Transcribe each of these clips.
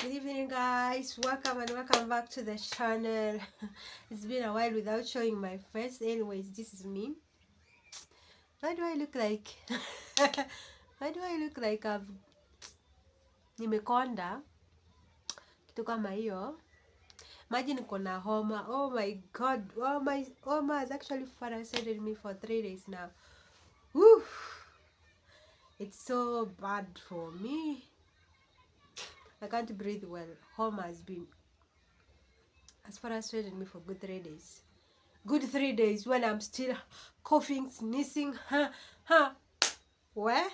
Good evening, guys. Welcome back to the channel. It's been a while without showing my face. Anyways, this is me. Why do I look like why do I look like nimekonda kitu kama hiyo? Imagine niko na homa. Oh my god. Oh, my homa has actually frustrated me for 3 days now. Woo! It's so bad for me. I can't breathe well. Homa has frustrated me for good 3 days. Good 3 days when I'm still coughing, sneezing. Where?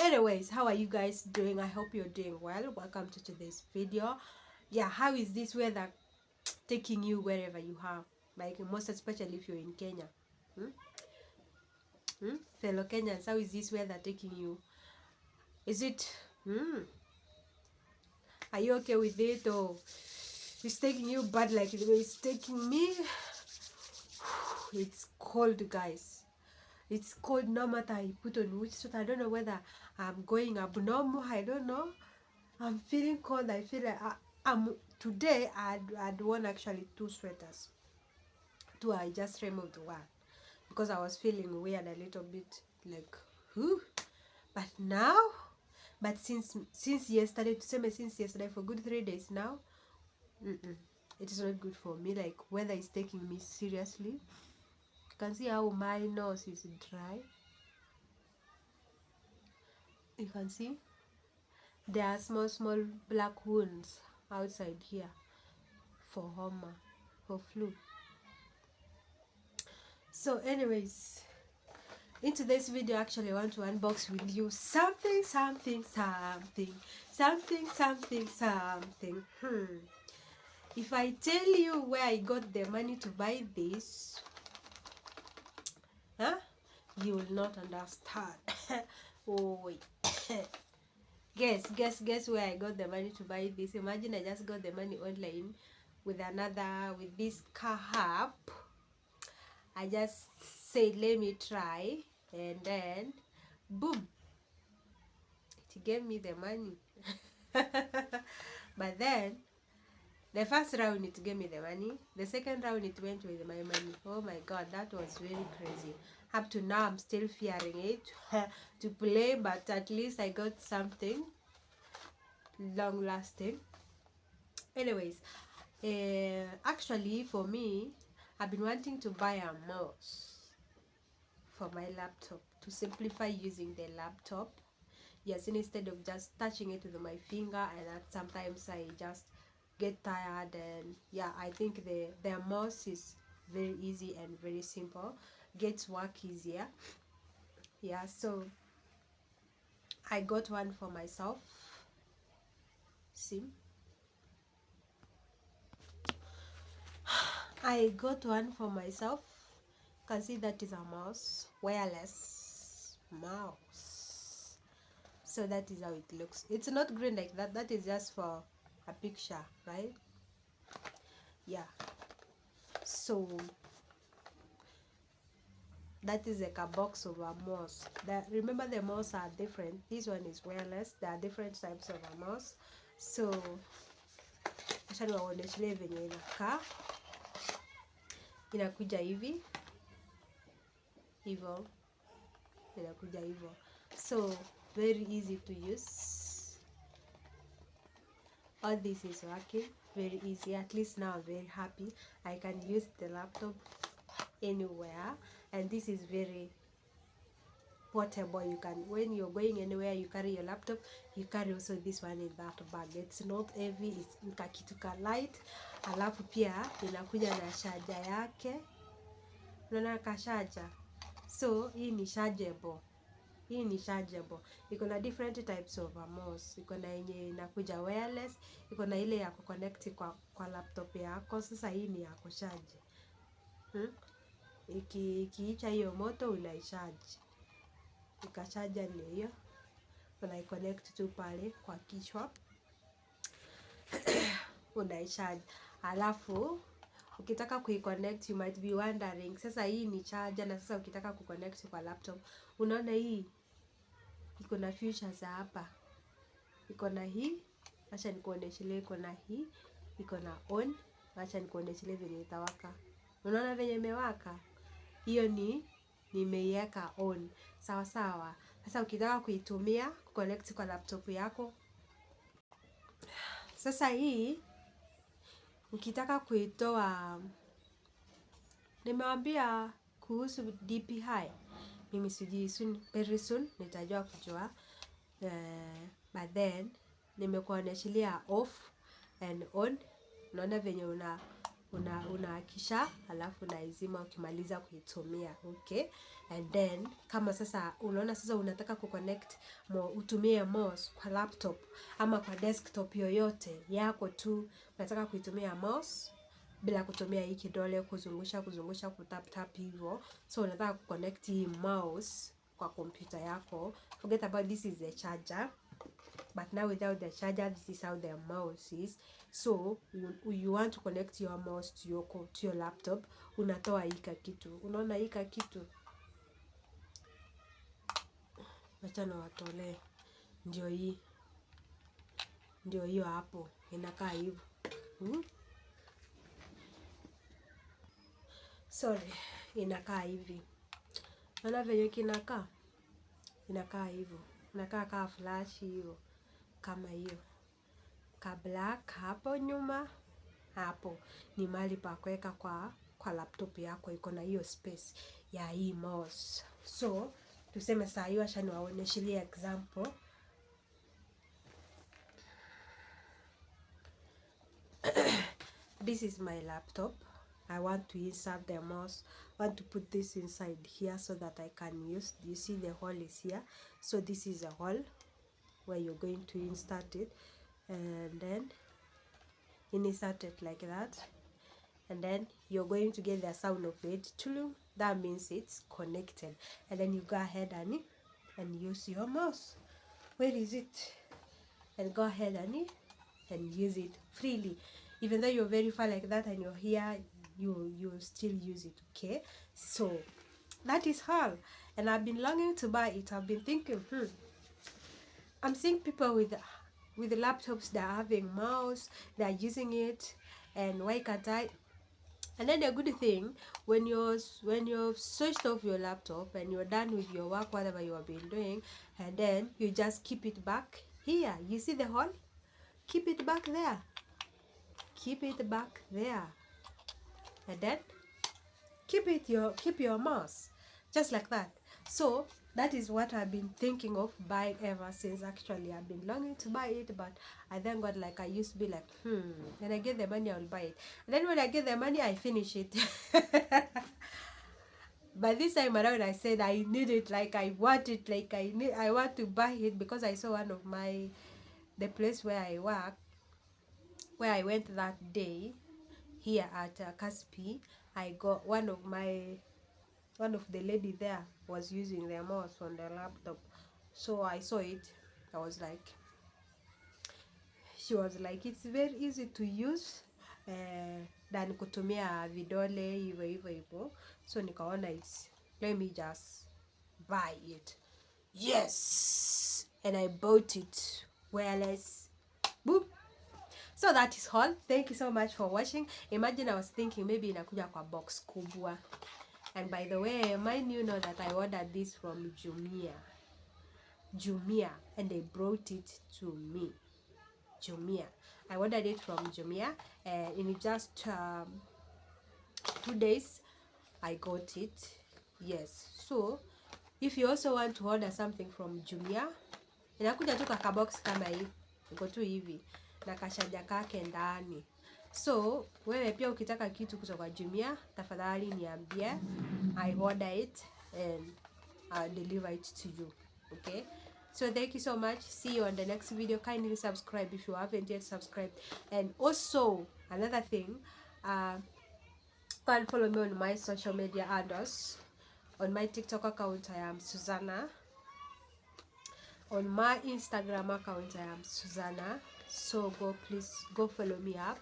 Anyways, how are you guys doing? I hope you're doing well. Welcome to today's video. Yeah, how is this weather taking you wherever you are? Like, most especially if you're in Kenya. Fellow Kenyans, how is this weather taking you? Is it are you okay with it, or it's taking you bad like the way it's taking me? It's cold, guys. It's cold no matter I put on which suit. I don't know whether I'm going abnormal. I don't know. I'm feeling cold. I feel like today I'd worn actually 2 sweaters. 2, I just removed 1 because I was feeling weird a little bit, like whew. But since yesterday, for good 3 days now, it is not good for me. Like, weather is taking me seriously. You can see how my nose is dry. You can see there are small black wounds outside here for homa, for flu. So anyways, in today's video, actually I want to unbox with you something. If I tell you where I got the money to buy this, you will not understand. Oh wait. Guess where I got the money to buy this. Imagine I just got the money online with this car app. I just said let me try, and then boom, it gave me the money. But then the first round it gave me the money, the second round it went with my money. Oh my god, that was very crazy. Up to now I'm still fearing it to play, but at least I got something long lasting. Anyways, actually for me, I've been wanting to buy a mouse for my laptop to simplify using the laptop. Yes, instead of just touching it with my finger, and sometimes I just get tired. And yeah, I think the mouse is very easy and very simple, gets work easier. Yeah, so I got one for myself. See, I got one for myself. You can see that is a mouse, wireless mouse. So that is how it looks. It's not green like that. That is just for a picture, right? Yeah. So that is like a box of a mouse. Remember, the mouse are different. This one is wireless. There are different types of a mouse. So acha niwaonyeshe venye inakaa. Inakuja hivi hivyo, inakuja hivyo. So very easy to use. All this is working very easy. At least now I'm very happy. I can use the laptop anywhere, and this is very portable. You can, when you're going anywhere, you carry your laptop, you carry also this one in that bag. It's not heavy, it's kitu ka light. Alafu pia inakuja na charger yake. Unaona ka charger. So hii ni chargeable. Iko na different types of mouse. Iko na yenye inakuja wireless, iko na ile ya kuconnect kwa laptop yako. Sasa hii ni ya kucharge. Ikiisha hiyo moto unaicharge. Ikachaja ni hiyo. Unaiconnect tu pale kwa kichwa. Unaicharge. Alafu ukitaka kuiconnect, you might be wondering, sasa hii ni charger na sasa ukitaka kuconnect kwa laptop, unaona hii iko na features hapa. Iko na hii Acha nikuoneshelee, iko na hii, iko na on. Acha nikuoneshelee venye itawaka. Unaona venye imewaka? Hiyo ni nimeiweka on. Sawa sawa. Sasa ukitaka kuitumia connect kwa laptop yako. Sasa hii ukitaka kuitoa, nimewambia kuhusu DPI. Mimi sijui, very soon nitajua kujua. But then nimekuoneshilia off and on. Unaona venye unahakisha, alafu unaizima ukimaliza kuitumia. Okay, and then kama sasa unaona sasa unataka kuconnect utumie mouse kwa laptop ama kwa desktop yoyote yako tu, unataka kuitumia mouse bila kutumia hii kidole kuzungusha kutap tap hivyo. So unataka kuconnect hii mouse kwa kompyuta yako. Forget about this is the charger, but now without the charger, this is how the mouse is. So you want to connect your mouse to your laptop. Unatoa hika kitu, unaona hika kitu, acha na watolee. Ndio hiyo hapo, inakaa hivyo. Sorry, inakaa hivi. Unaona venye kinakaa? Inakaa hivyo. Inakaa kama flash hivyo. Kama hiyo. Ka black hapo nyuma. Hapo ni mahali pa kuweka kwa laptop yako, iko na hiyo space ya hii mouse. So tuseme saa hiyo, acha niwaoneshelie example. This is my laptop. I want to insert the mouse. I want to put this inside here so that I can use. You see the hole is here. So this is a hole where you're going to insert it, and then insert it like that, and then you're going to get the sound of it. That means it's connected, and then you go ahead and use your mouse. Where is it? And go ahead and use it freely, even though you're very far like that and you're here, you still use it. Okay, so that is all, and I've been longing to buy it. I've been thinking, I'm seeing people with laptops that are having mouse, they're using it, and why can't I? And then the good thing, when you've switched off your laptop and you're done with your work, whatever you have been doing, and then you just keep it back here. You see the hole? Keep it back there. Keep it back there. And then keep your mouse just like that. So that is what I've been thinking of buying ever since. Actually, I've been longing to buy it, but I then got like, I used to be like, when I get the money, I'll buy it. And then when I get the money, I finish it. But this time around, I said I need it, like I want it, like I want to buy it, because I saw one of the place where I work, where I went that day here at Caspi. I got one of the lady there was using their mouse on their laptop. So I saw it. She was like, it's very easy to use than kutumia vidole hivyo. So nikaona let me just buy it. Yes, and I bought it. Wireless. Boop. So that is all. Thank you so much for watching. Imagine I was thinking maybe inakuja kwa box kubwa. And by the way, mind you know that I ordered this from Jumia, and they brought it to me. Jumia. I ordered it from Jumia, and in just 2 days I got it. Yes. So if you also want to order something from Jumia, inakuja tu kwa box kama hii. Iko tu hivi na kashaja kake ndani. So wewe pia ukitaka kitu kutoka Jumia, tafadhali niambie. I order it and I'll deliver it to you. Okay? So thank you so much. See you on the next video. Kindly subscribe if you haven't yet subscribed. And also another thing, can follow me on my social media handles. On my TikTok account, I am Suzana. On my Instagram account, I am Suzana. So please go follow me up.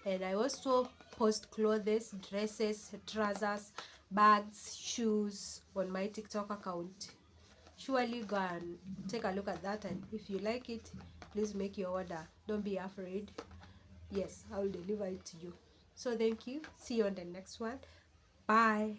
And I also post clothes, dresses, trousers, bags, shoes on my TikTok account. Surely go and take a look at that, and if you like it, please make your order. Don't be afraid. Yes, I will deliver it to you. So thank you. See you on the next one. Bye.